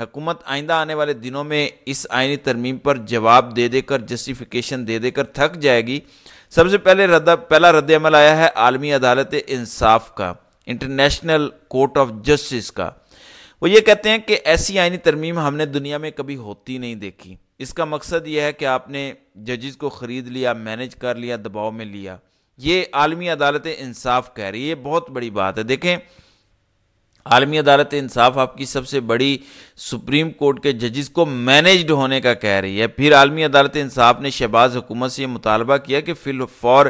حکومت آئندہ آنے والے دنوں میں اس آئینی ترمیم پر جواب دے دے کر، جسٹیفیکیشن دے دے کر تھک جائے گی۔ سب سے پہلا رد عمل آیا ہے عالمی عدالت انصاف کا، انٹرنیشنل کورٹ آف جسٹس کا۔ وہ یہ کہتے ہیں کہ ایسی آئینی ترمیم ہم نے دنیا میں کبھی ہوتی نہیں دیکھی۔ اس کا مقصد یہ ہے کہ آپ نے ججز کو خرید لیا، مینج کر لیا، دباؤ میں لیا۔ یہ عالمی عدالت انصاف کہہ رہی ہے، یہ بہت بڑی بات ہے۔ دیکھیں، عالمی عدالت انصاف آپ کی سب سے بڑی سپریم کورٹ کے ججز کو مینیجڈ ہونے کا کہہ رہی ہے۔ پھر عالمی عدالت انصاف نے شہباز حکومت سے یہ مطالبہ کیا کہ فی الفور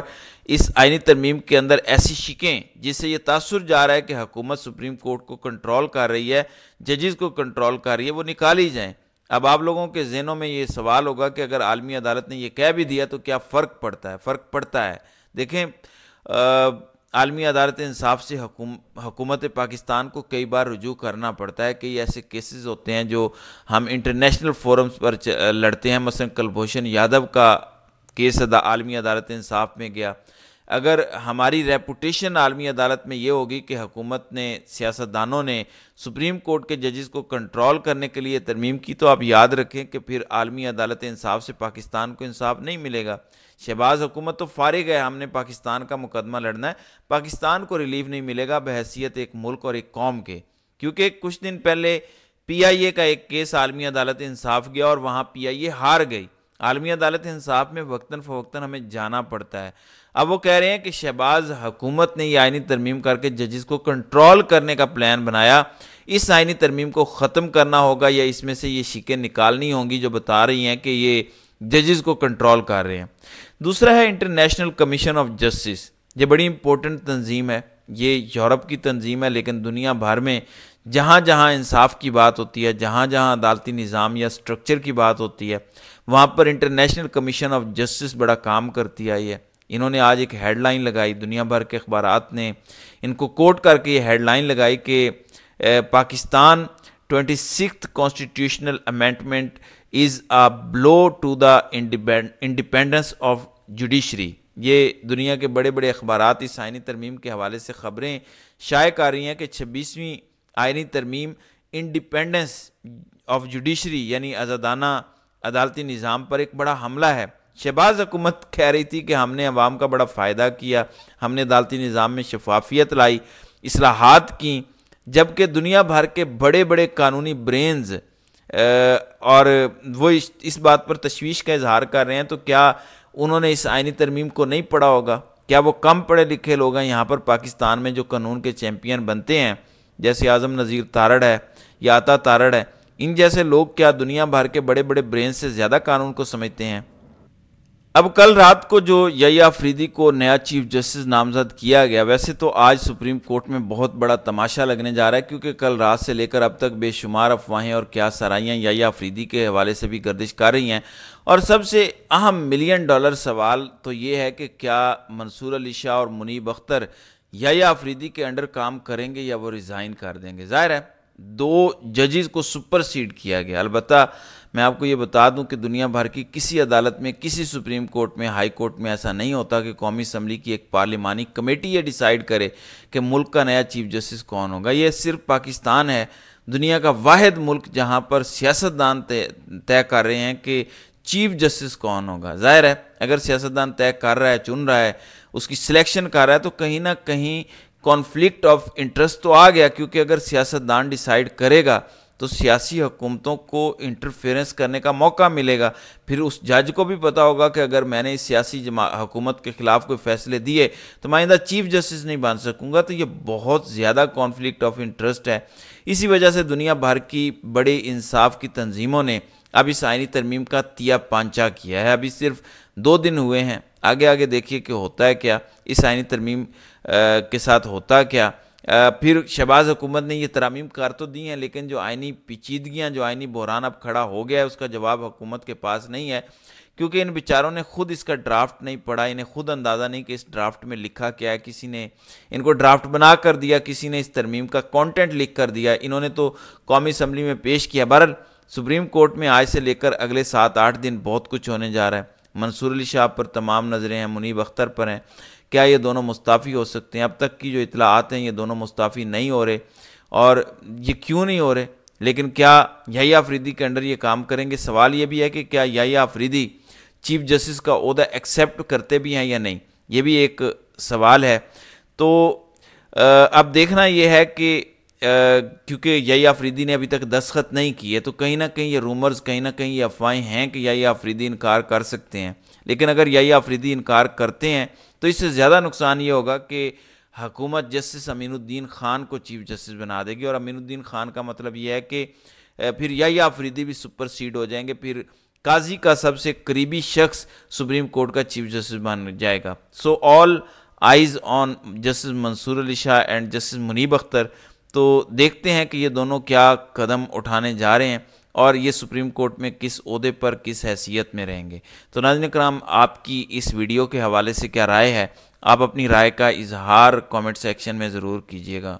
اس آئینی ترمیم کے اندر ایسی شکیں جس سے یہ تاثر جا رہا ہے کہ حکومت سپریم کورٹ کو کنٹرول کر رہی ہے، ججز کو کنٹرول کر رہی ہے، وہ نکالی جائیں۔ اب آپ لوگوں کے ذہنوں میں یہ سوال ہوگا کہ اگر عالمی عدالت نے یہ کہہ بھی دیا تو کیا فرق پڑتا ہے؟ فرق پڑتا ہے۔ دیکھیں، عالمی عدالت انصاف سے حکومت پاکستان کو کئی بار رجوع کرنا پڑتا ہے۔ کئی ایسے کیسز ہوتے ہیں جو ہم انٹرنیشنل فورمز پر لڑتے ہیں، مثلا کلبھوشن یادو کا کیس عالمی عدالت انصاف میں گیا۔ اگر ہماری ریپوٹیشن عالمی عدالت میں یہ ہوگی کہ حکومت نے، سیاستدانوں نے سپریم کورٹ کے ججز کو کنٹرول کرنے کے لیے ترمیم کی، تو آپ یاد رکھیں کہ پھر عالمی عدالت انصاف سے پاکستان کو انصاف نہیں ملے گا۔ شہباز حکومت تو فارغ ہے، ہم نے پاکستان کا مقدمہ لڑنا ہے، پاکستان کو ریلیف نہیں ملے گا بحیثیت ایک ملک اور ایک قوم کے۔ کیونکہ کچھ دن پہلے پی آئی اے کا ایک کیس عالمی عدالت انصاف گیا اور وہاں پی آئی اے ہار گئی۔ عالمی عدالت انصاف میں وقتاً فوقتاً ہمیں جانا پڑتا ہے۔ اب وہ کہہ رہے ہیں کہ شہباز حکومت نے یہ آئینی ترمیم کر کے ججز کو کنٹرول کرنے کا پلان بنایا، اس آئینی ترمیم کو ختم کرنا ہوگا یا اس میں سے یہ شکیں نکالنی ہوں گی جو بتا رہی ہیں کہ یہ ججز کو کنٹرول کر رہے ہیں۔ دوسرا ہے انٹرنیشنل کمیشن آف جسٹس۔ یہ بڑی امپورٹنٹ تنظیم ہے، یہ یورپ کی تنظیم ہے، لیکن دنیا بھر میں جہاں جہاں انصاف کی بات ہوتی ہے، جہاں جہاں عدالتی نظام یا سٹرکچر کی بات ہوتی ہے، وہاں پر انٹرنیشنل کمیشن آف جسٹس بڑا کام کرتی آئی ہے۔ انہوں نے آج ایک ہیڈ لائن لگائی، دنیا بھر کے اخبارات نے ان کو کوٹ کر کے یہ ہیڈ لائن لگائی کہ Pakistan 26th constitutional amendment is a blow to the independence of judiciary۔ یہ دنیا کے بڑے بڑے اخبارات اس آئینی ترمیم کے حوالے سے خبریں شائع کر رہی ہیں کہ 26ویں آئینی ترمیم انڈیپینڈنس آف جوڈیشری یعنی آزادانہ عدالتی نظام پر ایک بڑا حملہ ہے۔ شہباز حکومت کہہ رہی تھی کہ ہم نے عوام کا بڑا فائدہ کیا، ہم نے عدالتی نظام میں شفافیت لائی، اصلاحات کی، جبکہ دنیا بھر کے بڑے بڑے قانونی برینز اور وہ اس بات پر تشویش کا اظہار کر رہے ہیں، تو کیا انہوں نے اس آئینی ترمیم کو نہیں پڑھا ہوگا؟ کیا وہ کم پڑھے لکھے لوگ ہیں؟ یہاں پر پاکستان میں جو قانون کے چیمپئن بنتے ہیں جیسے اعظم نذیر تارڑ ہے یا عطا تارڑ ہے، ان جیسے لوگ کیا دنیا بھر کے بڑے بڑے برین سے زیادہ قانون کو سمجھتے ہیں؟ اب کل رات کو جو یحییٰ آفریدی کو نیا چیف جسٹس نامزد کیا گیا، ویسے تو آج سپریم کورٹ میں بہت بڑا تماشا لگنے جا رہا ہے، کیونکہ کل رات سے لے کر اب تک بے شمار افواہیں اور کیا سرائیاں یحییٰ آفریدی کے حوالے سے بھی گردش کر رہی ہیں، اور سب سے اہم ملین ڈالر سوال تو یہ ہے کہ کیا منصور علی شاہ اور منیب اختر یحییٰ آفریدی کے انڈر کام کریں گے یا وہ ریزائن کر دیں گے؟ ظاہر ہے 2 ججز کو سپر سیڈ کیا گیا۔ البتہ میں آپ کو یہ بتا دوں کہ دنیا بھر کی کسی عدالت میں، کسی سپریم کورٹ میں، ہائی کورٹ میں ایسا نہیں ہوتا کہ قومی اسمبلی کی ایک پارلیمانی کمیٹی یہ ڈیسائیڈ کرے کہ ملک کا نیا چیف جسٹس کون ہوگا۔ یہ صرف پاکستان ہے، دنیا کا واحد ملک جہاں پر سیاستدان طے کر رہے ہیں کہ چیف جسٹس کون ہوگا۔ ظاہر ہے اگر سیاستدان طے کر رہا ہے، چن رہا ہے، اس کی سلیکشن کر رہا ہے، تو کہیں نہ کہیں کانفلکٹ آف انٹرسٹ تو آ گیا، کیونکہ اگر سیاستدان ڈیسائیڈ کرے گا تو سیاسی حکومتوں کو انٹرفیرنس کرنے کا موقع ملے گا۔ پھر اس جج کو بھی پتا ہوگا کہ اگر میں نے اس سیاسی حکومت کے خلاف کوئی فیصلے دیے تو میں آئندہ چیف جسٹس نہیں بن سکوں گا، تو یہ بہت زیادہ کانفلکٹ آف انٹرسٹ ہے۔ اسی وجہ سے دنیا بھر کی بڑے انصاف کی تنظیموں نے اب اس آئینی ترمیم کا تیا پانچا کیا ہے۔ ابھی صرف 2 دن ہوئے ہیں، آگے آگے دیکھیے کہ ہوتا ہے کیا، اس آئینی ترمیم کے ساتھ ہوتا کیا۔ پھر شہباز حکومت نے یہ ترامیم کر تو دی ہیں، لیکن جو آئینی پیچیدگیاں، جو آئینی بحران اب کھڑا ہو گیا ہے، اس کا جواب حکومت کے پاس نہیں ہے، کیونکہ ان بیچاروں نے خود اس کا ڈرافٹ نہیں پڑھا، انہیں خود اندازہ نہیں کہ اس ڈرافٹ میں لکھا کیا ہے۔ کسی نے ان کو ڈرافٹ بنا کر دیا، کسی نے اس ترمیم کا کانٹینٹ لکھ کر دیا، انہوں نے تو قومی اسمبلی میں پیش کیا۔ بہرحال سپریم کورٹ میں آج سے لے کر اگلے 7-8 دن بہت کچھ ہونے جا رہا ہے۔ منصور علی شاہ پر تمام نظریں ہیں، منیب اختر پر ہیں، کیا یہ دونوں مستعفی ہو سکتے ہیں؟ اب تک کی جو اطلاعات ہیں یہ دونوں مستعفی نہیں ہو رہے، اور یہ کیوں نہیں ہو رہے؟ لیکن کیا یحییٰ آفریدی کے انڈر یہ کام کریں گے؟ سوال یہ بھی ہے کہ کیا یحییٰ آفریدی چیف جسٹس کا عہدہ ایکسیپٹ کرتے بھی ہیں یا نہیں، یہ بھی ایک سوال ہے۔ تو اب دیکھنا یہ ہے کہ کیونکہ یحییٰ آفریدی نے ابھی تک دستخط نہیں کیے، تو کہیں نہ کہیں یہ رومرز، کہیں نہ کہیں یہ افواہیں ہیں کہ یحییٰ آفریدی انکار کر سکتے ہیں۔ لیکن اگر یحییٰ آفریدی انکار کرتے ہیں تو اس سے زیادہ نقصان یہ ہوگا کہ حکومت جسٹس امین الدین خان کو چیف جسٹس بنا دے گی، اور امین الدین خان کا مطلب یہ ہے کہ پھر یحییٰ آفریدی بھی سپر سیڈ ہو جائیں گے، پھر قاضی کا سب سے قریبی شخص سپریم کورٹ کا چیف جسٹس بن جائے گا۔ So all eyes on justice Mansoor Ali Shah and justice Muneeb Akhtar. تو دیکھتے ہیں کہ یہ دونوں کیا قدم اٹھانے جا رہے ہیں اور یہ سپریم کورٹ میں کس عہدے پر، کس حیثیت میں رہیں گے۔ تو ناظرین کرام، آپ کی اس ویڈیو کے حوالے سے کیا رائے ہے؟ آپ اپنی رائے کا اظہار کامنٹ سیکشن میں ضرور کیجیے گا۔